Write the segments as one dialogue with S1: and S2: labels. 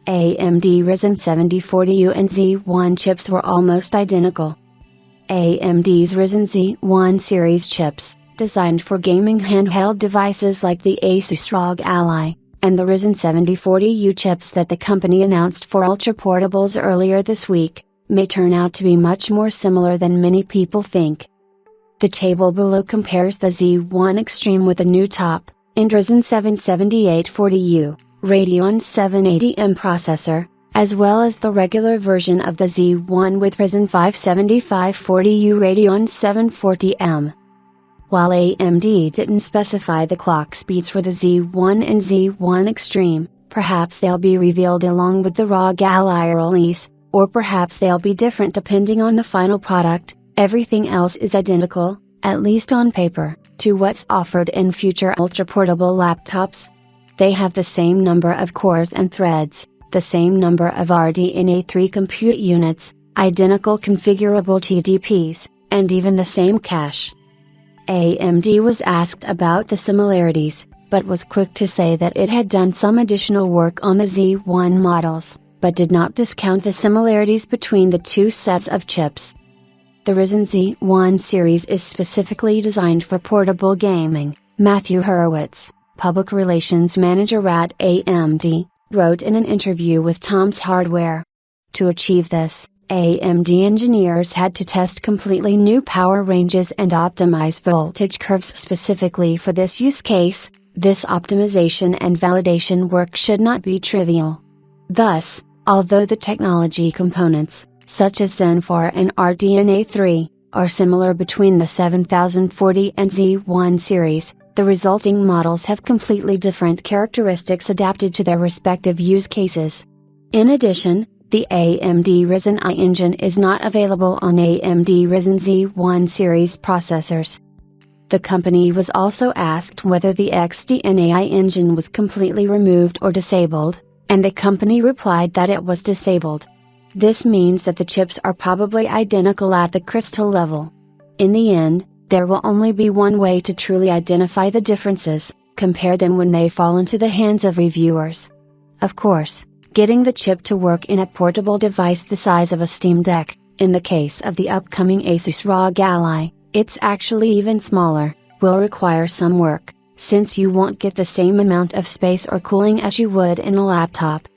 S1: AMD Ryzen 7040U and Z1 chips were almost identical. AMD's Ryzen Z1 series chips, designed for gaming handheld devices like the Asus ROG Ally, and the Ryzen 7040U chips that the company announced for ultra-portables earlier this week, may turn out to be much more similar than many people think. The table below compares the Z1 Extreme with a new top-end Ryzen 7 7840U, Radeon 780M processor, as well as the regular version of the Z1 with Ryzen 5 7540U Radeon 740M. While AMD didn't specify the clock speeds for the Z1 and Z1 Extreme, perhaps they'll be revealed along with the ROG Ally release, or perhaps they'll be different depending on the final product. Everything else is identical, at least on paper, to what's offered in future ultra-portable laptops. They have the same number of cores and threads, the same number of RDNA 3 compute units, identical configurable TDPs, and even the same cache. AMD was asked about the similarities, but was quick to say that it had done some additional work on the Z1 models, but did not discount the similarities between the two sets of chips. The Ryzen Z1 series is specifically designed for portable gaming, Matthew Hurwitz, public relations manager at AMD, wrote in an interview with Tom's Hardware. To achieve this, AMD engineers had to test completely new power ranges and optimize voltage curves specifically for this use case. This optimization and validation work should not be trivial. Thus, although the technology components, such as Zen 4 and RDNA 3, are similar between the 7040 and Z1 series, the resulting models have completely different characteristics adapted to their respective use cases. In addition, the AMD Ryzen I engine is not available on AMD Ryzen Z1 series processors. The company was also asked whether the XDNA engine was completely removed or disabled, and the company replied that it was disabled. This means that the chips are probably identical at the crystal level. In the end, there will only be one way to truly identify the differences: compare them when they fall into the hands of reviewers. Of course, getting the chip to work in a portable device the size of a Steam Deck, in the case of the upcoming Asus ROG Ally, it's actually even smaller, will require some work, since you won't get the same amount of space or cooling as you would in a laptop.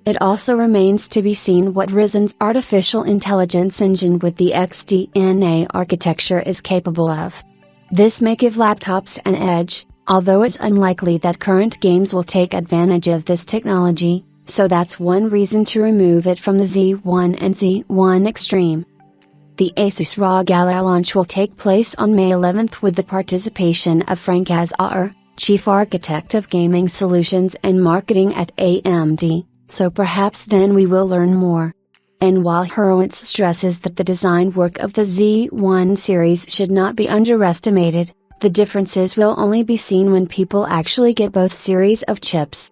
S1: It also remains to be seen what Ryzen's artificial intelligence engine with the XDNA architecture is capable of. This may give laptops an edge, although it's unlikely that current games will take advantage of this technology, so that's one reason to remove it from the Z1 and Z1 Extreme. The Asus ROG Ally launch will take place on May 11th with the participation of Frank Azar, Chief Architect of Gaming Solutions and Marketing at AMD. So perhaps then we will learn more. And while Hurwitz stresses that the design work of the Z1 series should not be underestimated, the differences will only be seen when people actually get both series of chips.